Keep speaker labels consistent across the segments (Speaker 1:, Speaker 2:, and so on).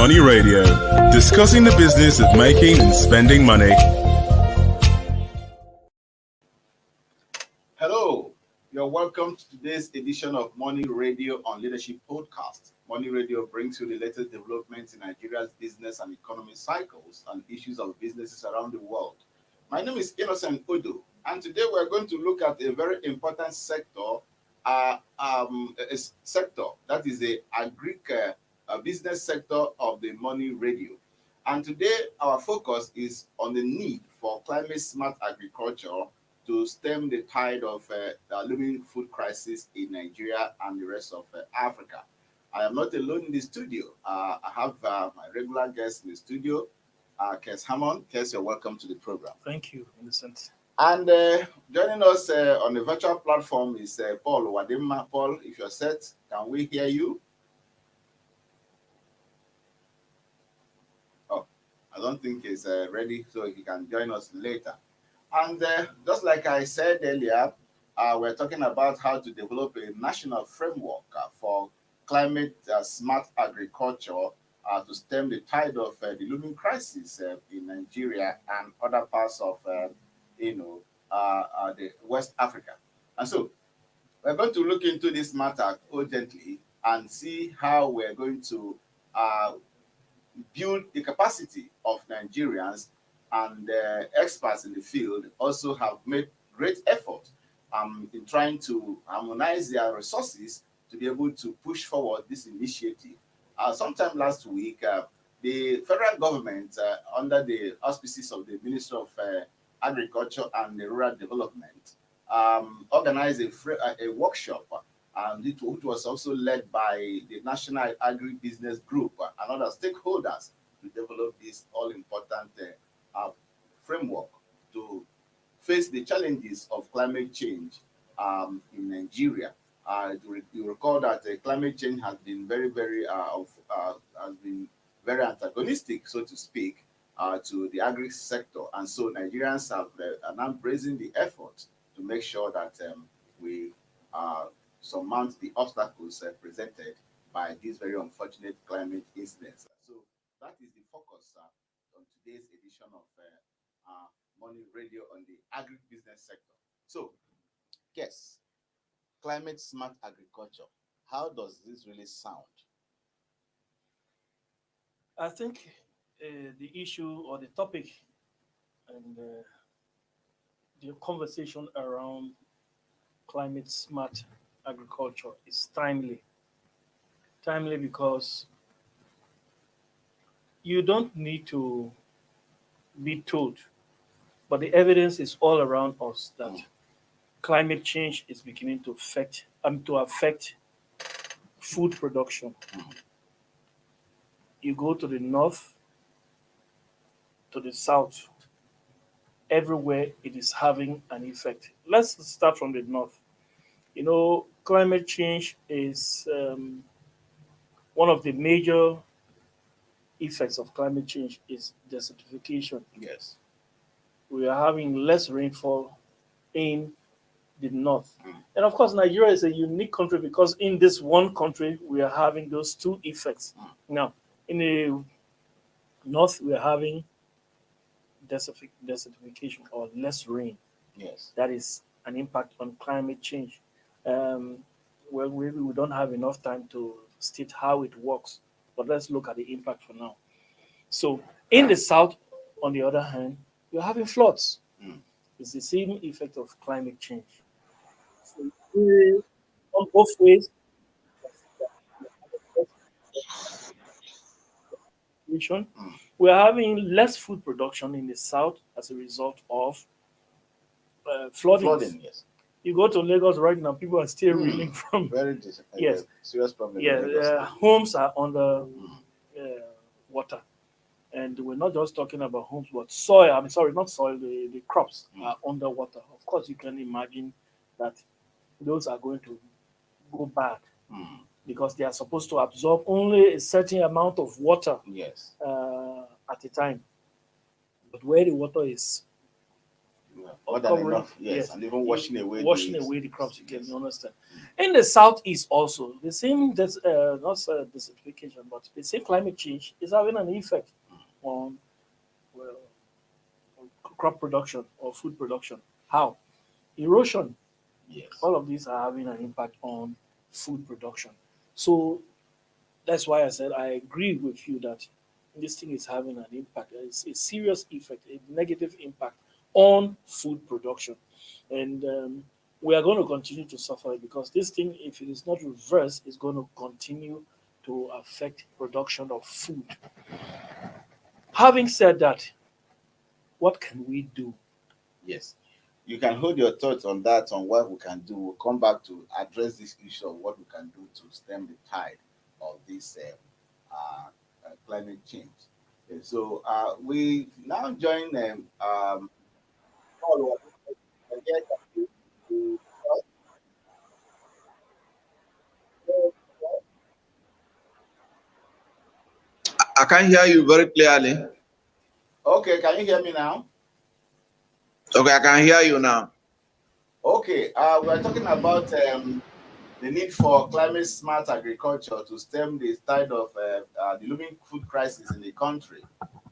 Speaker 1: Money Radio, discussing the business of making and spending money.
Speaker 2: Hello, you're welcome to today's edition of Money Radio on Leadership Podcast. Money Radio brings you the latest developments in Nigeria's business and economy cycles and issues of businesses around the world. My name is Innocent Odo, and today we're going to look at a very important sector, a sector that is the business sector of the Money Radio. And today our focus is on the need for climate smart agriculture to stem the tide of the looming food crisis in Nigeria and the rest of Africa. I am not alone in the studio. I have my regular guest in the studio, Kes Hammond. Kes, you're welcome to the program.
Speaker 3: Thank you, Innocent.
Speaker 2: And joining us on the virtual platform is Paul Wadima. Paul, if you're set, can we hear you? Oh, I don't think he's ready, so he can join us later. And just like I said earlier, we're talking about how to develop a national framework for climate smart agriculture to stem the tide of the looming crisis in Nigeria and other parts of the West Africa. And so we're going to look into this matter urgently and see how we're going to build the capacity of Nigerians, and experts in the field also have made great effort in trying to harmonize their resources to be able to push forward this initiative. Sometime last week, the federal government, under the auspices of the Ministry of Agriculture and Rural Development, organized a workshop, which was also led by the National AgriBusiness Group and other stakeholders to develop this all-important framework to face the challenges of climate change in Nigeria. You recall that climate change has been very antagonistic, so to speak, to the agri sector, and so Nigerians have now embracing the effort to make sure that we surmount the obstacles presented by these very unfortunate climate incidents. So that is the focus on today's edition of Money Radio on the agribusiness sector. So, yes, climate smart agriculture. How does this really sound?
Speaker 3: I think the issue or the topic and the conversation around climate smart agriculture is timely. Timely because you don't need to be told, but the evidence is all around us that climate change is beginning to affect food production. You go to the north, to the south, everywhere it is having an effect. Let's start from the north. You know, climate change is one of the major effects of climate change is desertification.
Speaker 2: Yes.
Speaker 3: We are having less rainfall in the north. And of course, Nigeria is a unique country because in this one country, we are having those two effects. Now, in the north, we are having desertification or less rain.
Speaker 2: Yes.
Speaker 3: That is an impact on climate change. Well, we don't have enough time to state how it works, but let's look at the impact for now. So in the south, on the other hand, you're having floods. It's the same effect of climate change. So on both ways, we're having less food production in the south as a result of flooding.
Speaker 2: Yes.
Speaker 3: You go to Lagos right now, people are still reeling from
Speaker 2: serious problem.
Speaker 3: Homes are under water. And we're not just talking about homes, but soil. I'm sorry, not soil, the crops are underwater. Of course, you can imagine that those are going to go bad because they are supposed to absorb only a certain amount of water at a time. But where the water is
Speaker 2: more than
Speaker 3: covering,
Speaker 2: enough, yes, and even
Speaker 3: washing
Speaker 2: away
Speaker 3: the crops. You can understand. In the southeast also, the same not desertification, but the same climate change is having an effect on, well, crop production or food production. How? Erosion.
Speaker 2: Yes.
Speaker 3: All of these are having an impact on food production. So that's why I said I agree with you that this thing is having an impact. It's a serious effect, a negative impact on food production. And we are going to continue to suffer it because this thing, if it is not reversed, is going to continue to affect production of food. Having said that, what can we do?
Speaker 2: Yes. You can hold your thoughts on that, on what we can do. We'll come back to address this issue of what we can do to stem the tide of this climate change. So we now join Paul.
Speaker 4: I can hear you very clearly.
Speaker 2: Okay, can you hear me now?
Speaker 4: Okay, I can hear you now.
Speaker 2: Okay, we're talking about the need for climate smart agriculture to stem the tide of the looming food crisis in the country.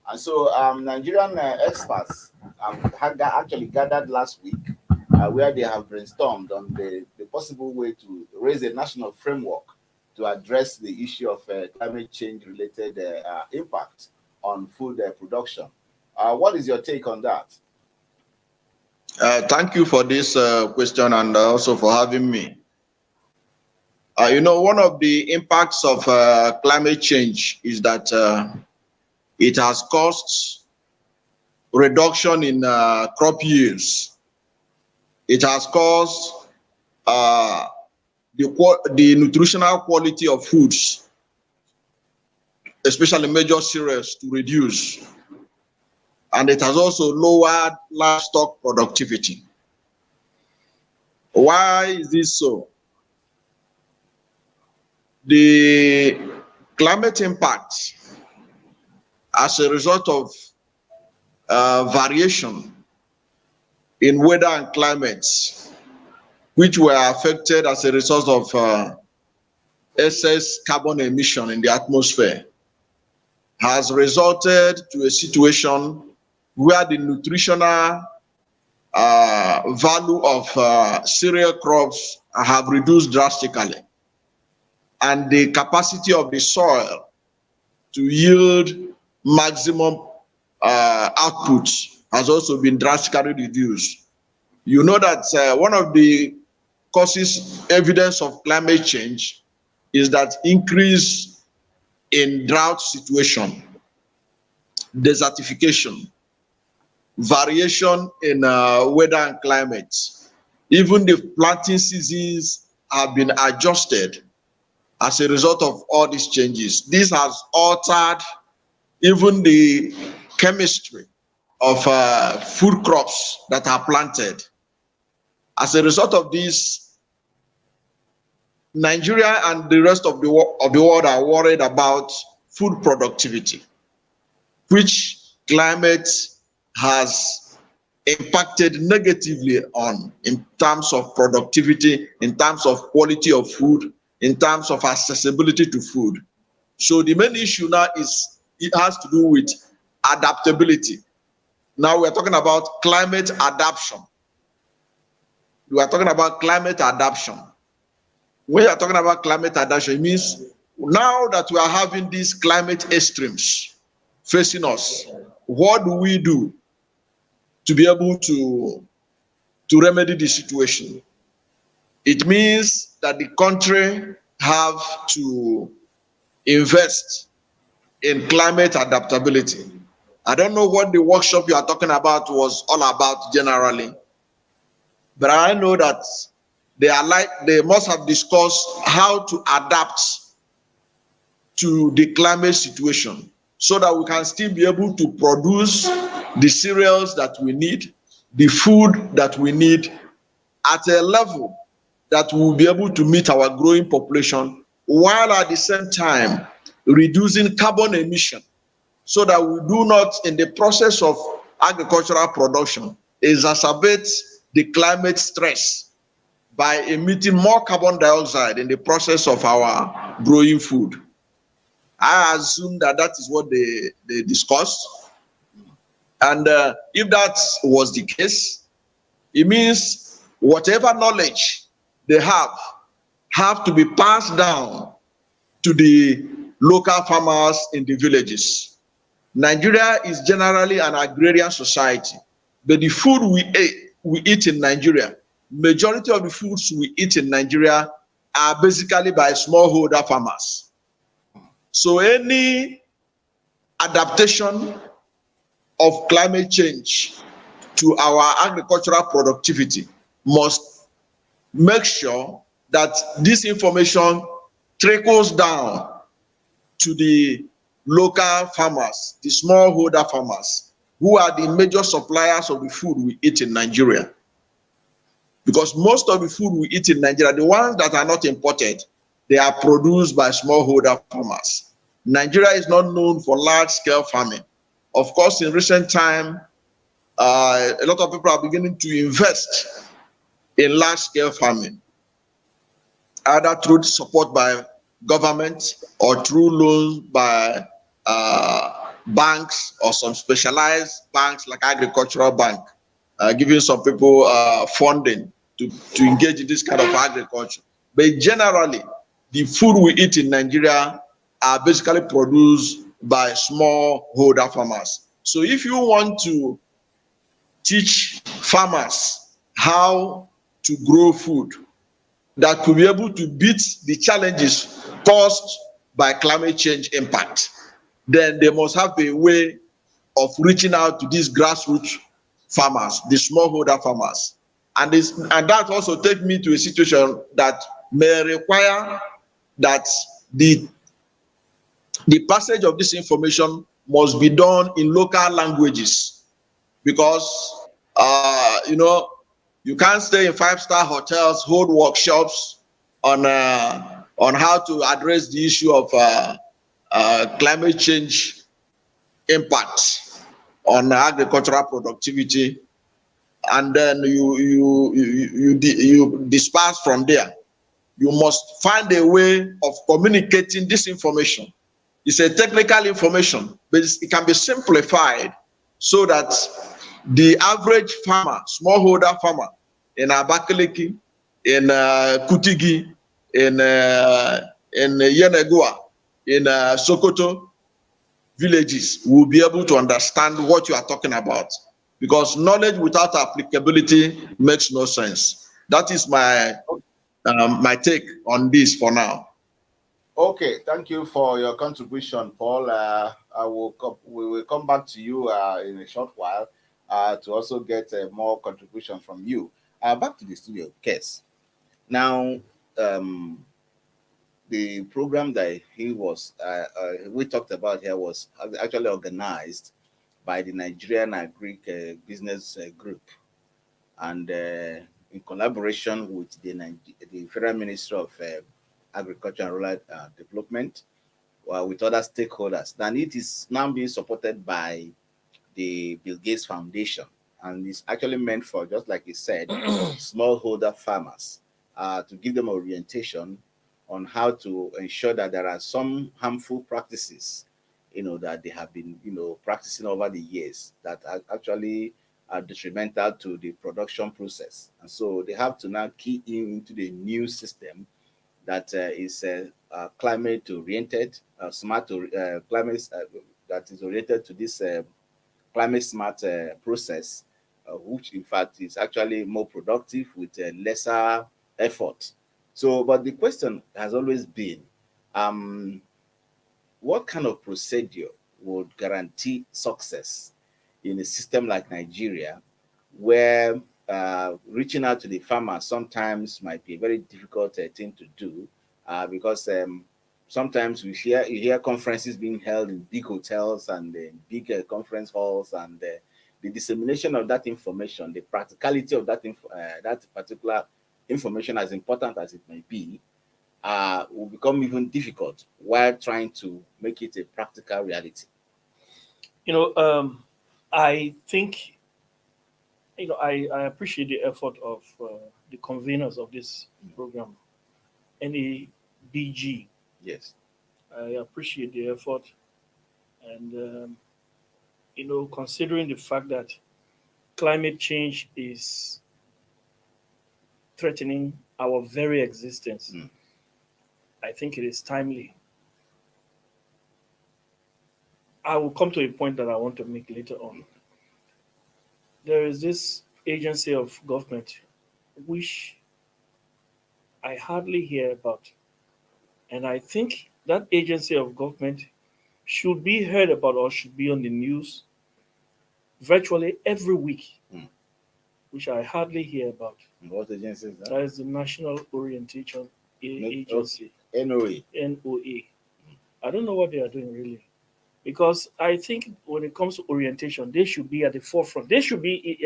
Speaker 2: And so Nigerian experts had actually gathered last week where they have brainstormed on the possible way to raise a national framework to address the issue of climate change related impact on food production. What is your take on that?
Speaker 4: Thank you for this question and also for having me. One of the impacts of climate change is that it has caused reduction in crop yields. It has caused the nutritional quality of foods, especially major cereals, to reduce. And it has also lowered livestock productivity. Why is this so? The climate impact as a result of variation in weather and climates, which were affected as a result of excess carbon emission in the atmosphere, has resulted to a situation where the nutritional value of cereal crops have reduced drastically, and the capacity of the soil to yield maximum output has also been drastically reduced. You know that one of the causes evidence of climate change is that increase in drought situation, desertification, variation in weather and climate. Even the planting seasons have been adjusted as a result of all these changes. This has altered even the chemistry of food crops that are planted. As a result of this, Nigeria and the rest of the world are worried about food productivity, which climate has impacted negatively on in terms of productivity, in terms of quality of food, in terms of accessibility to food. So the main issue now is it has to do with adaptability. Now we're talking about climate adaptation. We are talking about climate adaptation. When you are talking about climate adaptation, it means now that we are having these climate extremes facing us, what do we do to be able to remedy the situation? It means that the country have to invest in climate adaptability. I don't know what the workshop you are talking about was all about generally, but I know that they must have discussed how to adapt to the climate situation so that we can still be able to produce the cereals that we need, the food that we need at a level that we will be able to meet our growing population, while at the same time reducing carbon emission so that we do not, in the process of agricultural production, exacerbate the climate stress by emitting more carbon dioxide in the process of our growing food. I assume that that is what they discussed. And if that was the case, it means whatever knowledge they have to be passed down to the local farmers in the villages. Nigeria is generally an agrarian society, but the food we eat in Nigeria, majority of the foods we eat in Nigeria are basically by smallholder farmers. So any adaptation of climate change to our agricultural productivity must make sure that this information trickles down to the local farmers, the smallholder farmers, who are the major suppliers of the food we eat in Nigeria. Because most of the food we eat in Nigeria, the ones that are not imported, they are produced by smallholder farmers. Nigeria is not known for large-scale farming. Of course, in recent time, a lot of people are beginning to invest in large-scale farming, either through support by government or through loans by banks or some specialized banks like agricultural bank, giving some people funding to engage in this kind of agriculture. But generally, the food we eat in Nigeria are basically produced by smallholder farmers. So if you want to teach farmers how to grow food that could be able to beat the challenges caused by climate change impact, then they must have a way of reaching out to these grassroots farmers, the smallholder farmers. And that also takes me to a situation that may require that the passage of this information must be done in local languages, because you can't stay in five-star hotels, hold workshops on how to address the issue of climate change impact on agricultural productivity, and then you disperse from there. You must find a way of communicating this information. It's a technical information, but it can be simplified so that the average farmer, smallholder farmer in Abakaliki, in Kutigi, in Yenagoa, in Sokoto villages will be able to understand what you are talking about. Because knowledge without applicability makes no sense. That is my take on this for now.
Speaker 2: Okay, thank you for your contribution, Paul. We will come back to you in a short while to also get more contribution from you. Back to the studio, Kes. Now, the program that we talked about here was actually organized by the Nigerian AgriBusiness Group, and in collaboration with the Federal Ministry of Agriculture and Rural Development, with other stakeholders. And it is now being supported by the Bill Gates Foundation, and it's actually meant for, just like you said, smallholder farmers, to give them orientation on how to ensure that there are some harmful practices, that they have been, practicing over the years that are actually detrimental to the production process. And so they have to now key into the new system that is climate oriented, smart climate that is oriented to this climate smart process, which in fact is actually more productive with lesser effort. So, but the question has always been, what kind of procedure would guarantee success in a system like Nigeria, where reaching out to the farmer sometimes might be a very difficult thing to do, because sometimes you hear conferences being held in big hotels and big conference halls, and the dissemination of that information, the practicality of that particular information, as important as it may be, will become even difficult while trying to make it a practical reality.
Speaker 3: I think I appreciate the effort of the conveners of this program, NABG.
Speaker 2: Yes.
Speaker 3: I appreciate the effort, and considering the fact that climate change is threatening our very existence,
Speaker 2: Mm.
Speaker 3: I think it is timely. I will come to a point that I want to make later on. There is this agency of government which I hardly hear about, and I think that agency of government should be heard about or should be on the news virtually every week,
Speaker 2: Mm.
Speaker 3: which I hardly hear about.
Speaker 2: What agency is that?
Speaker 3: That is the National Orientation Agency,
Speaker 2: NOA.
Speaker 3: NOA. I don't know what they are doing really, because I think when it comes to orientation, they should be at the forefront. They should be.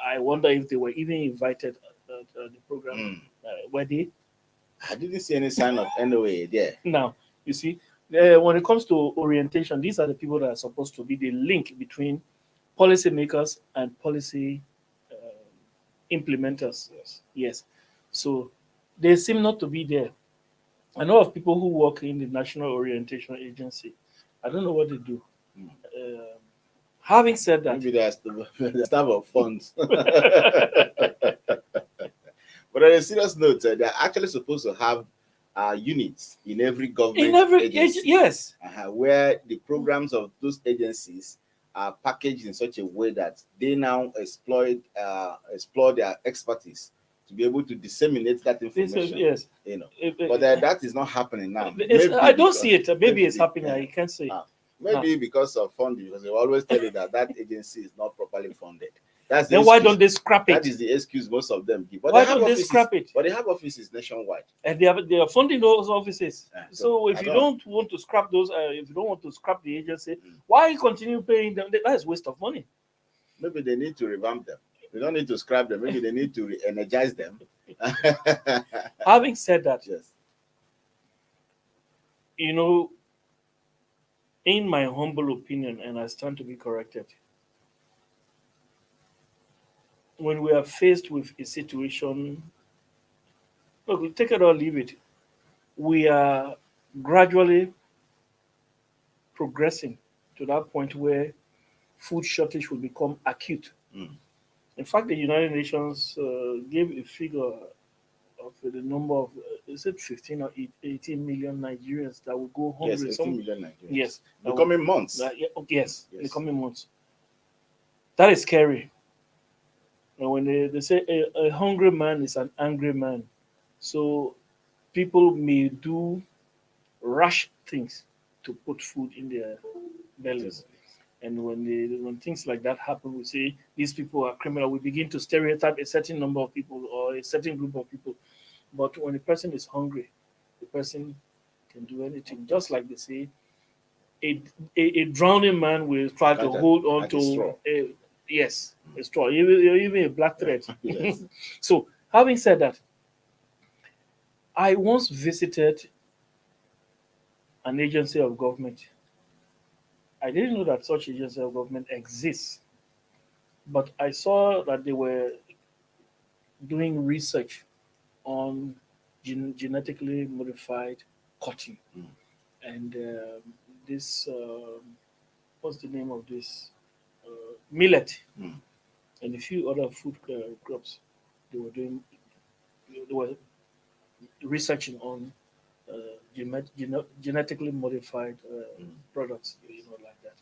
Speaker 3: I wonder if they were even invited at the program.
Speaker 2: Mm.
Speaker 3: Were they?
Speaker 2: I didn't see any sign of NOA there.
Speaker 3: Now, you see, when it comes to orientation, these are the people that are supposed to be the link between policymakers and policy implementers.
Speaker 2: Yes.
Speaker 3: Yes. So they seem not to be there. I know of people who work in the National Orientation Agency. I don't know what they do.
Speaker 2: Mm.
Speaker 3: Having said that,
Speaker 2: Maybe there's the staff of funds. But on a serious note, they're actually supposed to have units in every government
Speaker 3: in every
Speaker 2: agency,
Speaker 3: yes,
Speaker 2: where the programs of those agencies are packaged in such a way that they now explore their expertise to be able to disseminate that information.
Speaker 3: yes.
Speaker 2: But that is not happening now.
Speaker 3: I don't see it. Maybe it's happening. I can't say.
Speaker 2: Maybe because of funding, because they always tell you that agency is not properly funded. That's
Speaker 3: then why don't they scrap it?
Speaker 2: That is the excuse most of them give. But
Speaker 3: why don't they scrap it?
Speaker 2: But they have offices nationwide,
Speaker 3: and they are funding those offices. So if you don't want to scrap those, if you don't want to scrap the agency, why continue paying them? That is waste of money.
Speaker 2: Maybe they need to revamp them. They don't need to scrap them. Maybe they need to re-energize them.
Speaker 3: Having said that,
Speaker 2: yes,
Speaker 3: in my humble opinion, and I stand to be corrected, when we are faced with a situation, look, we take it or leave it, we are gradually progressing to that point where food shortage will become acute.
Speaker 2: Mm.
Speaker 3: In fact, the United Nations gave a figure of the number of, is it 15 or 18 million Nigerians that will go hungry?
Speaker 2: Yes, 18 million Nigerians.
Speaker 3: Yes.
Speaker 2: In the coming months.
Speaker 3: Yes, in the coming months. That is scary. And when they say a hungry man is an angry man, so people may do rash things to put food in their bellies. And when things like that happen, we say these people are criminal. We begin to stereotype a certain number of people or a certain group of people. But when a person is hungry, the person can do anything. Just like they say, a drowning man will try to hold on to a straw, even a black thread.
Speaker 2: Yes.
Speaker 3: So, having said that, I once visited an agency of government. I didn't know that such agency of government exists, but I saw that they were doing research on genetically modified cotton.
Speaker 2: Mm.
Speaker 3: And this, what's the name of this? Millet.
Speaker 2: Mm.
Speaker 3: And a few other food crops. They were researching on genetically modified products, like that.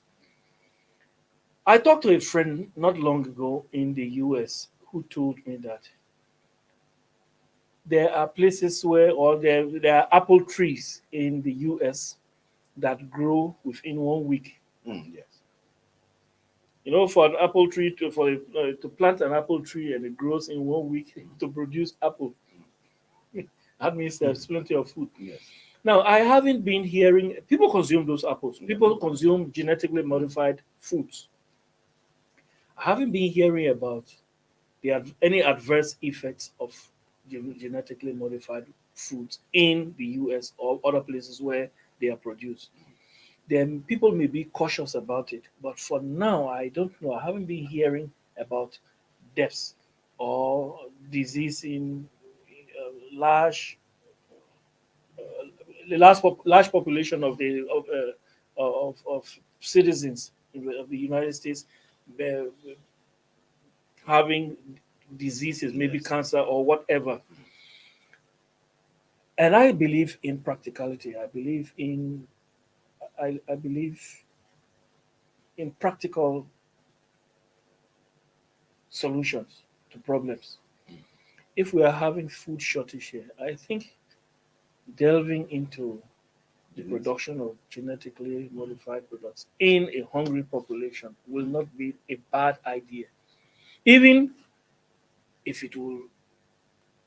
Speaker 3: I talked to a friend not long ago in the US who told me that there are places or there are apple trees in the US that grow within 1 week.
Speaker 2: Yes.
Speaker 3: For an apple tree to plant an apple tree and it grows in 1 week to produce apple. That means there's plenty of food.
Speaker 2: Yes.
Speaker 3: Now, I haven't been hearing people consume those apples. People consume genetically modified foods. I haven't been hearing about any adverse effects of genetically modified foods in the US or other places where they are produced. Then people may be cautious about it. But for now, I don't know. I haven't been hearing about deaths or disease in large large population of of citizens of the United States uh, having diseases, maybe cancer or whatever. And I believe in practicality. I believe in practical solutions to problems. If we are having food shortage here, I think delving into the production of genetically modified products in a hungry population will not be a bad idea, even if it will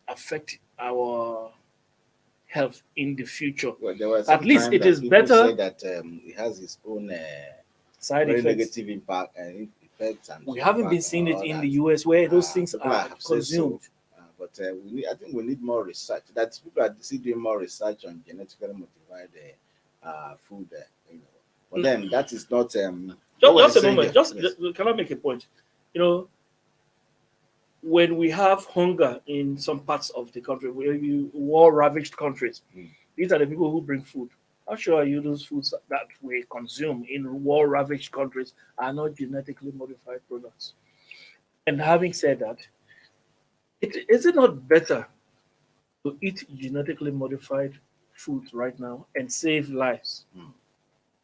Speaker 3: affect our health in the future.
Speaker 2: Well, there was
Speaker 3: At least it is better.
Speaker 2: Say that it has its own
Speaker 3: Side
Speaker 2: very
Speaker 3: effects.
Speaker 2: negative impact and effects, and
Speaker 3: We haven't been seeing it in the US where those things are consumed.
Speaker 2: So, but I think we need more research. That people are still doing more research on genetically modified food. But then that is not.
Speaker 3: Just a moment. Can I make a point? When we have hunger in some parts of the country, where you war-ravaged countries, these are the people who bring food. How sure are you those foods that we consume in war-ravaged countries are not genetically modified products? And having said that, is it not better to eat genetically modified foods right now and save lives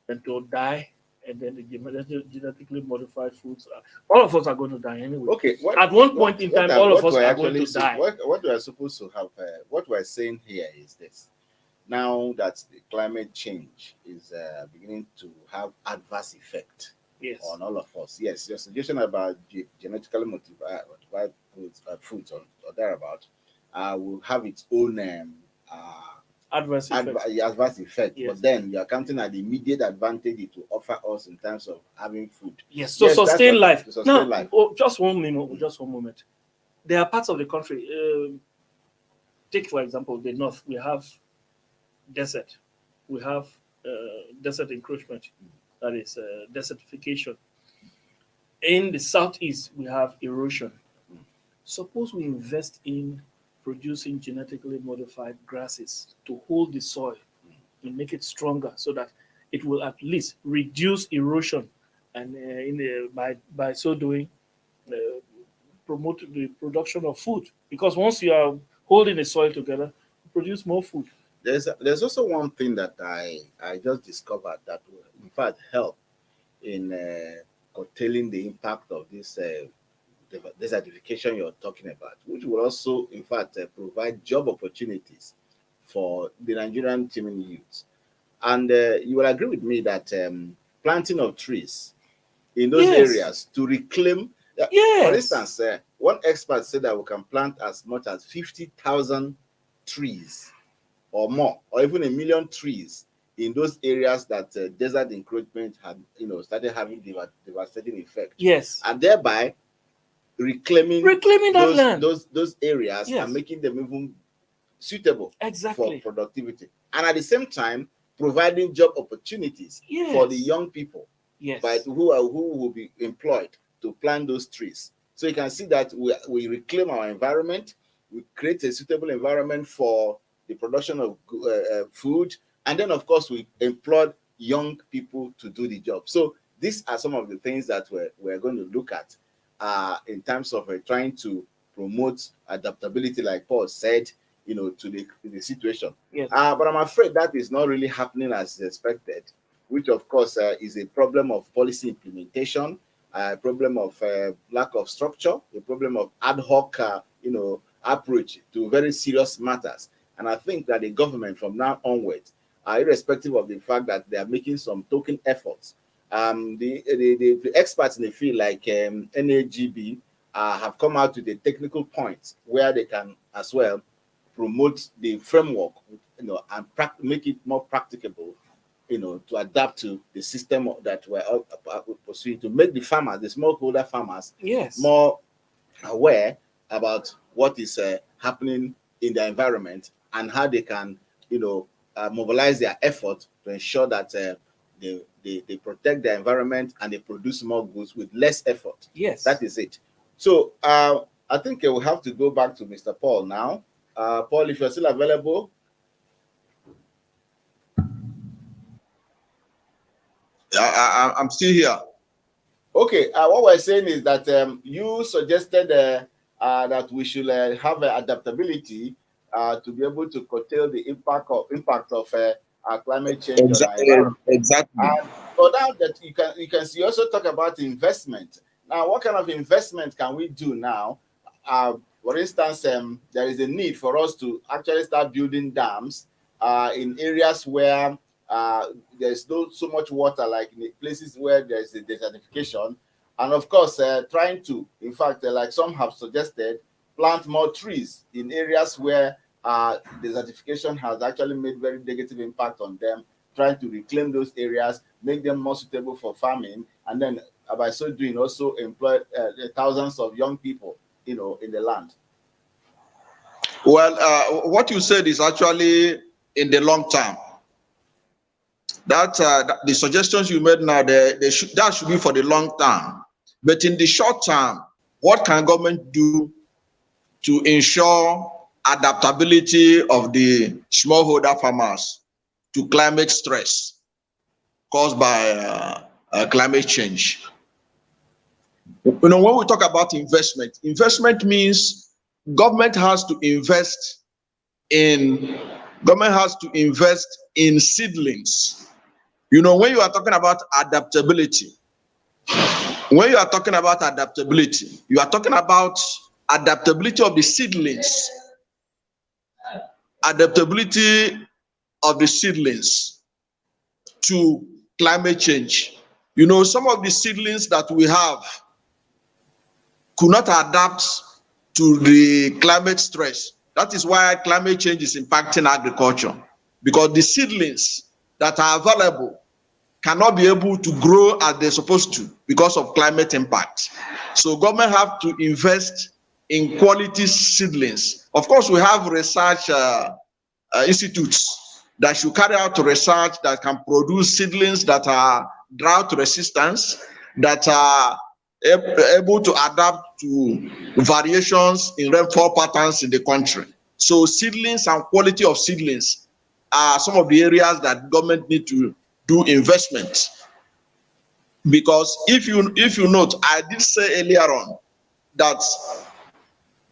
Speaker 3: than to die? And then the genetically modified foods, all of us are going to die anyway.
Speaker 2: Okay.
Speaker 3: At one point in time, all of us are going to die.
Speaker 2: What we are supposed to have, what we are saying here is this. Now that the climate change is beginning to have adverse effect on all of us. Yes, your suggestion about genetically modified foods or thereabout will have its own adverse effect. Yes. But then you are counting at the immediate advantage it will offer us in terms of having food.
Speaker 3: Yes, to sustain life. Oh, just one moment. There are parts of the country. Take for example the north. We have desert. We have desert encroachment. That is desertification. In the southeast, we have erosion. Suppose we invest in producing genetically modified grasses to hold the soil and make it stronger so that it will at least reduce erosion and by so doing promote the production of food, because once you are holding the soil together, you produce more food.
Speaker 2: There's also one thing that I just discovered that will in fact help in curtailing the impact of this desertification you're talking about, which will also, in fact, provide job opportunities for the Nigerian teeming youth. And you will agree with me that planting of trees in those areas to reclaim. For instance, one expert said that we can plant as much as 50,000 trees or more, or even 1 million trees in those areas that desert encroachment had, started having devastating effect.
Speaker 3: Yes,
Speaker 2: and thereby reclaiming
Speaker 3: that land,
Speaker 2: those areas, and making them even suitable for productivity, and at the same time providing job opportunities for the young people, who will be employed to plant those trees. So you can see that we reclaim our environment, we create a suitable environment for the production of food, and then of course we employ young people to do the job. So these are some of the things that we're going to look at in terms of trying to promote adaptability, like Paul said, to the situation.
Speaker 3: Yes.
Speaker 2: But I'm afraid that is not really happening as expected, which of course is a problem of policy implementation, a problem of lack of structure, a problem of ad hoc, approach to very serious matters. And I think that the government from now onwards, irrespective of the fact that they are making some token efforts, the experts in the field like NABG have come out with the technical points where they can as well promote the framework, and make it more practicable, to adapt to the system that we're pursuing, to make the farmers, the smallholder farmers, more aware about what is happening in the environment and how they can, mobilize their effort to ensure that they protect the environment and they produce more goods with less effort.
Speaker 3: Yes,
Speaker 2: that is it. So I think we'll have to go back to Mr. Paul now. Paul, if you're still available.
Speaker 4: I'm still here.
Speaker 2: Okay, what we're saying is that you suggested that we should have adaptability to be able to curtail the impact of climate change on our environment.
Speaker 4: Exactly.
Speaker 2: And for that you can see also talk about investment. Now, what kind of investment can we do now? For instance, there is a need for us to actually start building dams in areas where there's not so much water, like in the places where there's a desertification. And of course, trying to, in fact, like some have suggested, plant more trees in areas where desertification has actually made very negative impact on them, trying to reclaim those areas, make them more suitable for farming, and then by so doing also employ thousands of young people, in the land.
Speaker 4: Well, what you said is actually in the long term. That the suggestions you made now, that should be for the long term. But in the short term, what can government do to ensure adaptability of the smallholder farmers to climate stress caused by climate change? When we talk about investment means government has to invest in seedlings. When you are talking about adaptability, you are talking about adaptability of the seedlings, to climate change. Some of the seedlings that we have could not adapt to the climate stress. That is why climate change is impacting agriculture, because the seedlings that are available cannot be able to grow as they're supposed to because of climate impact. So government have to invest in quality seedlings. Of course, we have research institutes that should carry out research that can produce seedlings that are drought resistant, that are able to adapt to variations in rainfall patterns in the country. So seedlings and quality of seedlings are some of the areas that government need to do investment. Because if you note, I did say earlier on that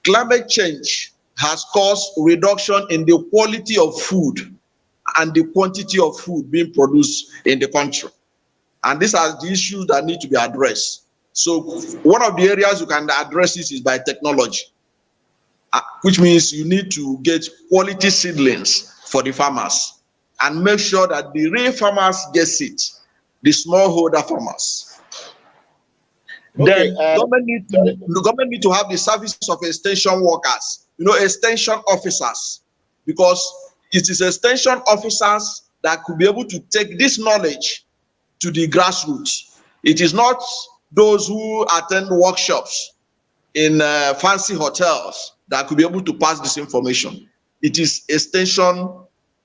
Speaker 4: climate change has caused reduction in the quality of food and the quantity of food being produced in the country. And these are the issues that need to be addressed. So one of the areas you can address this is by technology, which means you need to get quality seedlings for the farmers and make sure that the real farmers get it, the smallholder farmers.
Speaker 2: Okay,
Speaker 4: Then the government need to have the service of extension workers, extension officers, because it is extension officers that could be able to take this knowledge to the grassroots. It is not those who attend workshops in fancy hotels that could be able to pass this information. It is extension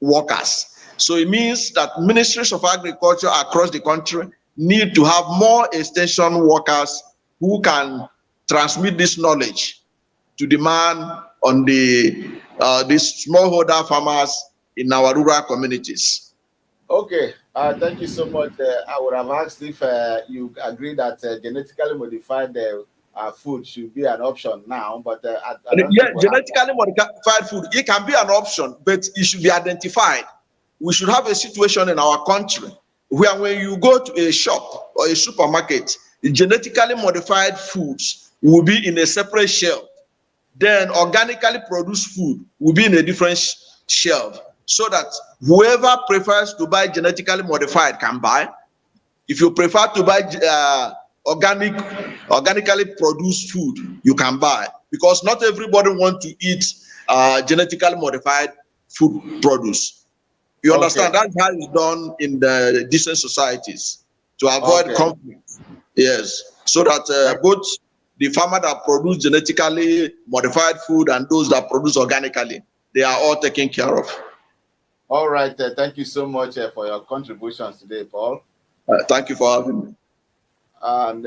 Speaker 4: workers. So it means that ministries of agriculture across the country need to have more extension workers who can transmit this knowledge to the man on these smallholder farmers in our rural communities.
Speaker 2: Okay, thank you so much. I would have asked if you agree that genetically modified food should be an option now, but
Speaker 4: genetically modified food, it can be an option, but it should be identified. We should have a situation in our country where when you go to a shop or a supermarket, genetically modified foods will be in a separate shelf. Then organically produced food will be in a different shelf, so that whoever prefers to buy genetically modified can buy. If you prefer to buy organically produced food, you can buy, because not everybody wants to eat genetically modified food produce. You understand? That's how it's done in the decent societies, to avoid conflict. Yes, so that both the farmer that produce genetically modified food and those that produce organically, they are all taken care of.
Speaker 2: All right. Thank you so much for your contributions today, Paul.
Speaker 4: Thank you for having me.
Speaker 2: And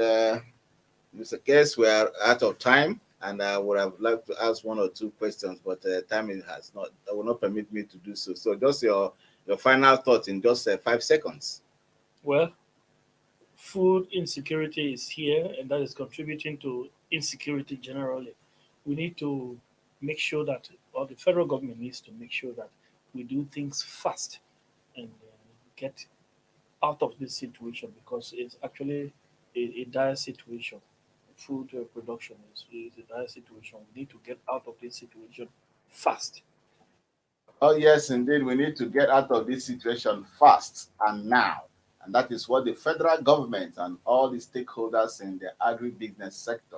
Speaker 2: Mr. Guest, we are out of time, and I would have liked to ask one or two questions, but time will not permit me to do so. So just your final thoughts in just 5 seconds.
Speaker 3: Well, food insecurity is here, and that is contributing to insecurity generally. We need to make sure that, or the federal government needs to make sure that we do things fast and get out of this situation, because it's actually a dire situation. Food production is a dire situation. We need to get out of this situation fast.
Speaker 2: Oh, yes, indeed. We need to get out of this situation fast and now. And that is what the federal government and all the stakeholders in the agribusiness sector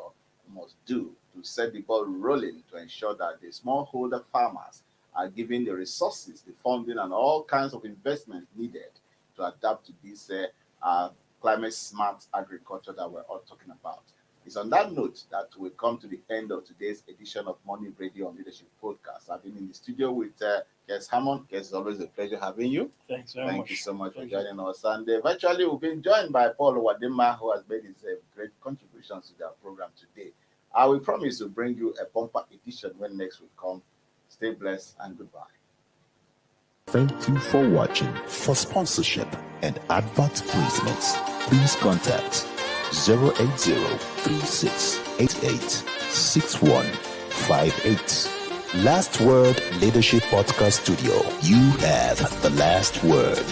Speaker 2: must do to set the ball rolling to ensure that the smallholder farmers are given the resources, the funding, and all kinds of investment needed to adapt to this climate smart agriculture that we're all talking about. It's on that note that we come to the end of today's edition of Morning Radio on Leadership Podcast. I've been in the studio with Kes Hammond. Kes, it's always a pleasure having you.
Speaker 3: Thanks very much.
Speaker 2: Thank you so much for joining us. And virtually, we've been joined by Paul Wadima, who has made his great contributions to our program today. I will promise to bring you a bumper edition when next we come. Stay blessed and goodbye.
Speaker 5: Thank you for watching. For sponsorship and advert placements, please contact 080-3688-6158. Last Word Leadership Podcast Studio. You have the last word.